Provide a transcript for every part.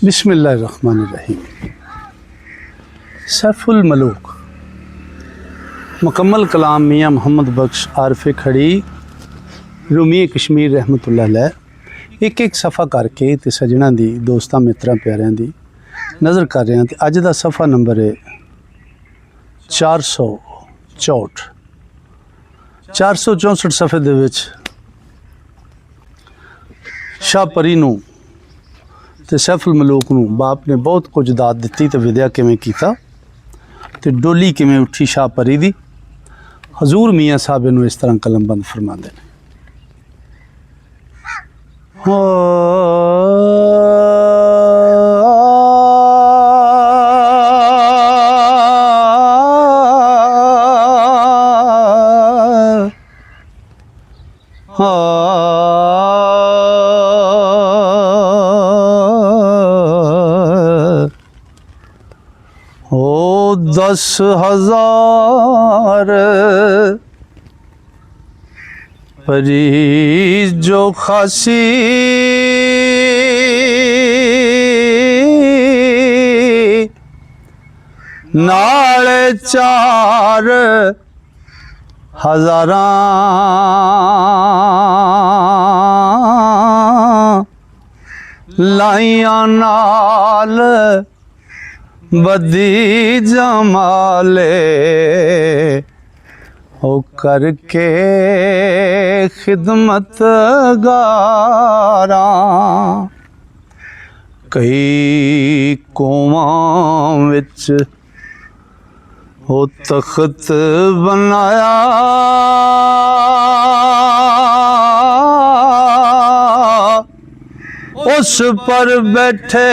बिस्मिल्लाहिर्रहमानिर्रहीम। सैफुल मलूक मुकम्मल कलाम मियाँ मोहम्मद बख्श आरफ़े खड़ी रूमी कश्मीर रहमतुल्लाह अलैह एक एक सफ़ा करके तो सजना दी दोस्तां मित्रां प्यारियां दी नज़र कर रहे हैं। तो अज का सफ़ा नंबर है 464। 464 सफ़े दे विच शाह परी नूं ते सैफुल मलूक नूं बाप ने बहुत कुछ दात दिती तो विद्या किवें कीता ते डोली किवें उठी शाह परी दी। हजूर मियाँ साहब इनू इस तरह कलमबंद फरमाते हैं। ओ 10,000 परी जो खासी नाले 4,000 लाइयां नाल बदी जमाले हो करके खिदमत गारा कई कौमां विच हो तख्त बनाया उस पर बैठे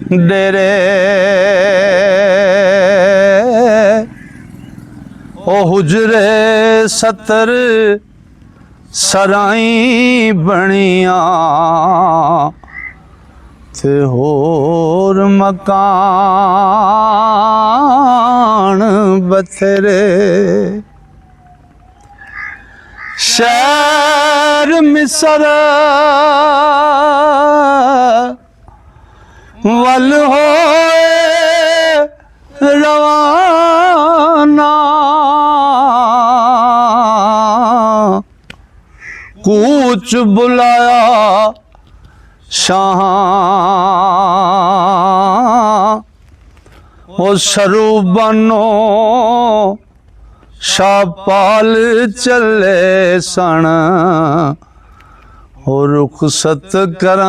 डेरे ओ हुजरे 70 सराई बनिया ते होर मकान बथेरे शहर मिसर वल होए रवाना कूच बुलाया शाह ओ सरू बनो शाहपाल चले सन हो रुखसत करान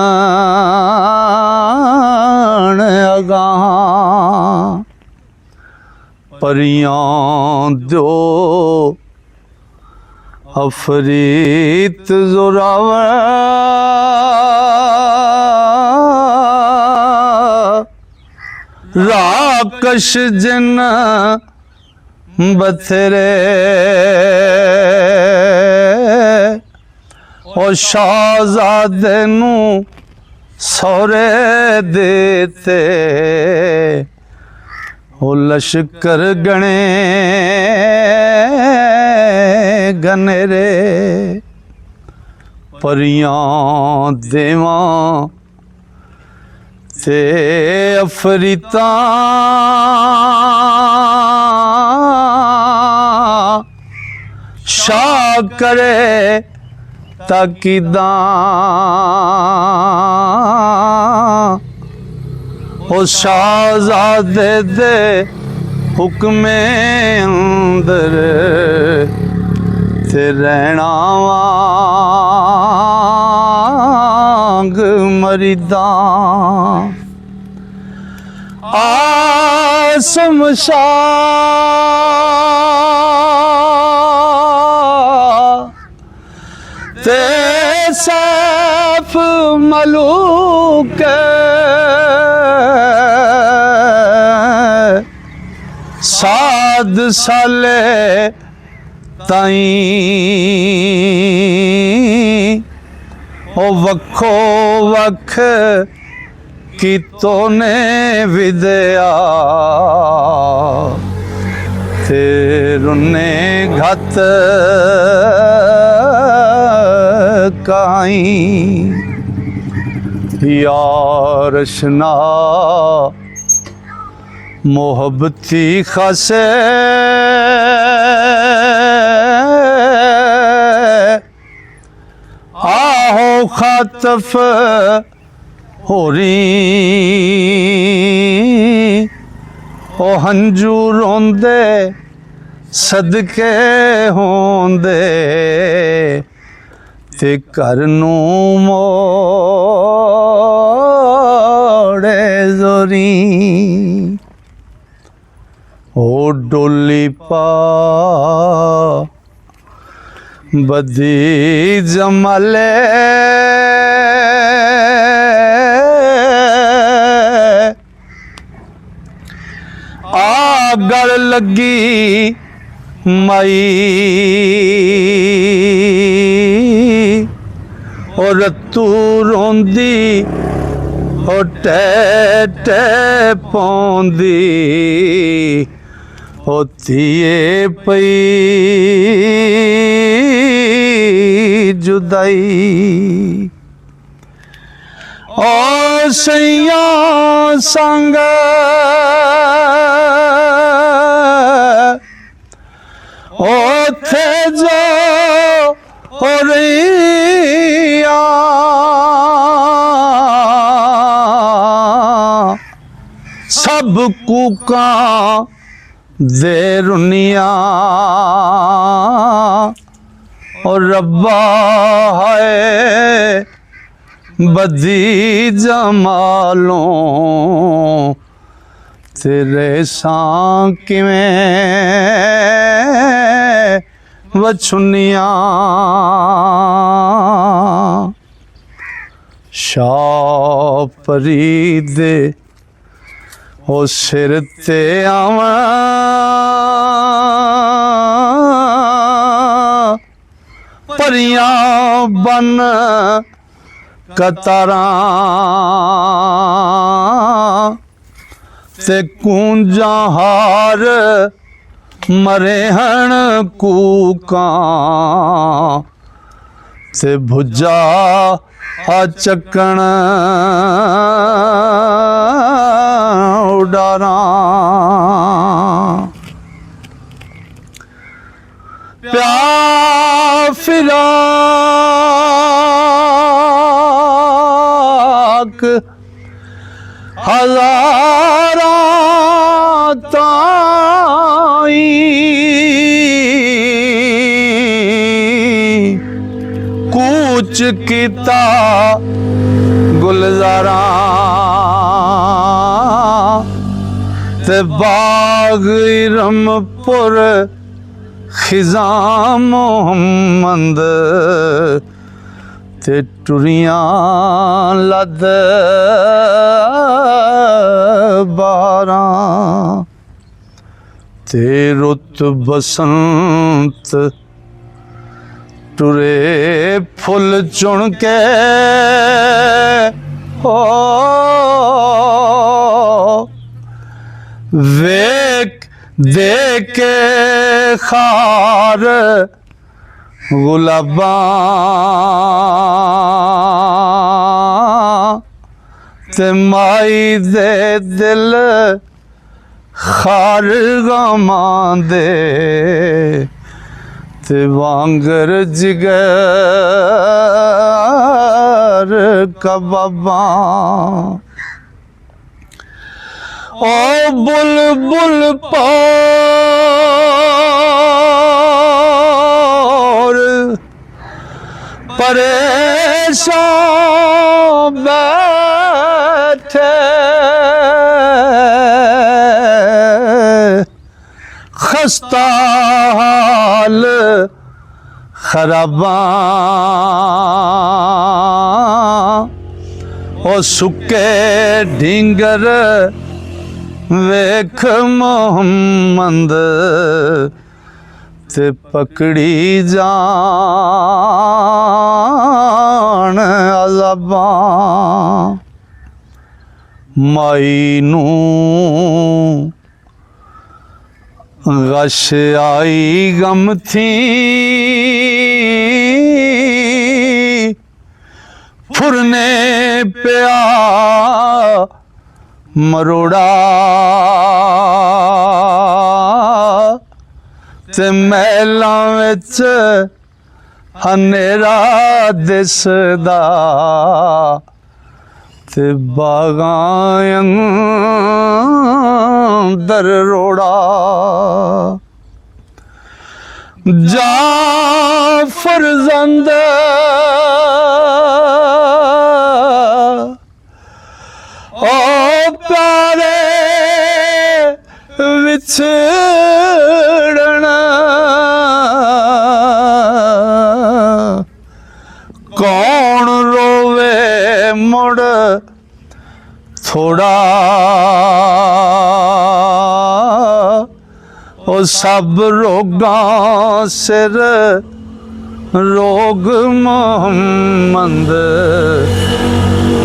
अगां परियां दो अफरीत जोरावर राकश जिन बथेरे ओ शाहजादे नू सौरे देते ओ लश्कर गणे गनेरे परियां देवां ते अफरीतां शाह करे ताकीदां ओ शाहजादे दे हुक्मे अंदर ते रहना वांग मरीदां आसम शाह ते सैफ मलूक साद साले ताई ओ वखो वख कितो ने विद्या ते रुने घत काई यार अशना मोहब्बती खासे आहो खातफ हो रही ओ हंजू रोंदे सदके होंदे ते घर नूं मोड़े जोरी ओ डोली पा बदी जमले आ गल लगी मई और तू रोंदी ओ टे पौंदी होतीए पई जुदाई ओ सैया संग ओथे जो हो रही सब कूका दे रुनिया और रब्बा है बदी जमालों तेरे सां किवें वछुनिया शाह परी दे ओ सिर ते आवां परियां बन कतारां ते कूंजा हार मरे हण कूकां ते भुजा आ चकण उडारां प्यार फिराक हज़ारा ताई कूच किता गुलजारा ते बाग इरमपुर खिजा मोहम्मद ते टुरियां लद बारां ते रुत बसंत टुरे फुल चुन के हो वेख देख के खार गुलाबां ते माई दे दिल खार गमां दे ते वांगर जिगर कबाबां ओ बुलबुल पौर परेशान बैठे खस्ता हाल खराबां ओ सुके ढींगर वेख मोहम्मद ते पकड़ी जान अज़ाबां माई नूं गश आई गम थी फुरने ਪਿਆ ਮਰੋੜਾ ਤੇ ਮਹਿਲਾਂ ਵਿੱਚ ਹਨੇਰਾ ਦਿਸਦਾ ਤੇ ਬਾਗਾਂ ਅੰਦਰ ਰੋੜਾ ਜਾਫਰ ਜ਼ੰਦ ਓ ਪਿਆਰੇ ਵਿਛੜਨਾ ਕੌਣ ਰੋਵੇ ਮੁੜ ਥੋੜਾ ਉਹ ਸਭ ਰੋਗਾਂ ਸਿਰ ਰੋਗ ਮੁਹੰਮਦ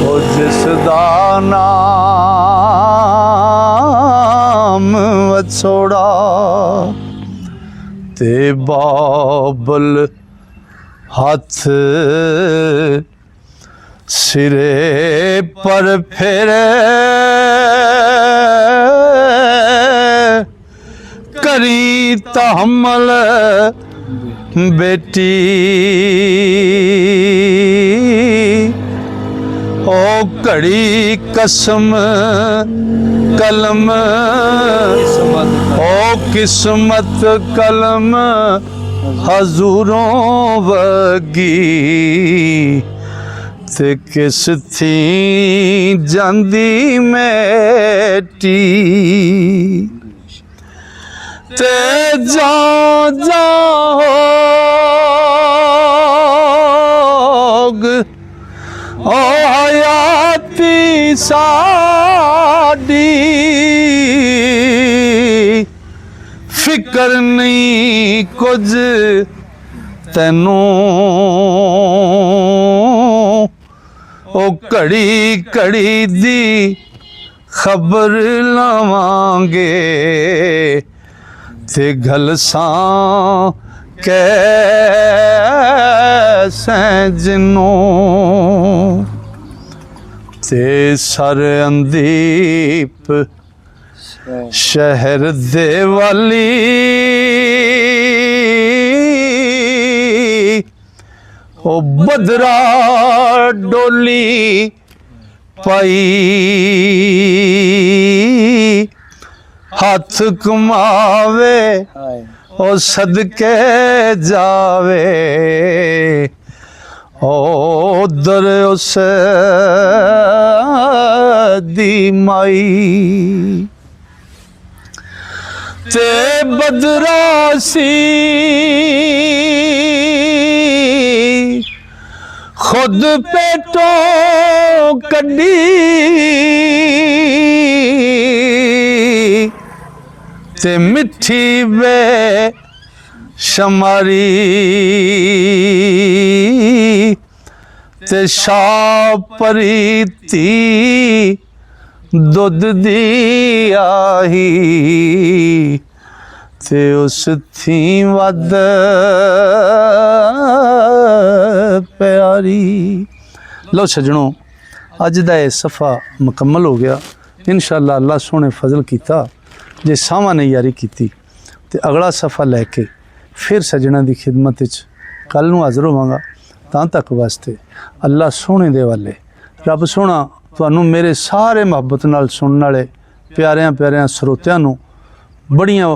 ਉਹ ਜਿਸ ਦਾ ਨਾਮ ਵਛੋੜਾ ਤੇ ਬਾਬਲ ਹੱਥ ਸਿਰੇ ਪਰ ਫੇਰੇ करी तहम्मल बेटी ओ घड़ी कसम कलम ओ किस्मत कलम हजूरों वगी ते किस थी जांदी मेटी ते जा होग ओ हयाती साडी फिकर नहीं कुछ तैनू ओ घड़ी घड़ी दी खबर लवांगे ते गलसां कैसे जिन्नों ते सर अंदीप शहर दे वाली ओ बदरा डोली पाई हाथ कमावे ओ सदके जावे उधर उस दी माई ते बदरासी खुद पेटों कड्डी ते मिठी वे शमारी ते शाह परीती दुध दी आही ते उस थी वद प्यारी। लो सजनों अज दा ये सफ़ा मुकम्मल हो गया। इंशाअल्लाह अल्लाह सोने फजल किया जे सावां ने यारी की तो अगला सफ़ा लैके फिर सजना की खिदमत कल नूं हाज़र होवांगा। तां तक वास्ते अल्लाह सोने दे वाले रब सोना तुहानूं मेरे सारे मुहब्बत नाल सुनने वाले प्यारियां प्यारियां सरोतियां नूं बड़ियां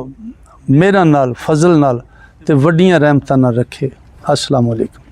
मेहरां नाल फजल नाल ते वड्डियां रहमतां नाल रखे। अस्सलामु अलैकुम।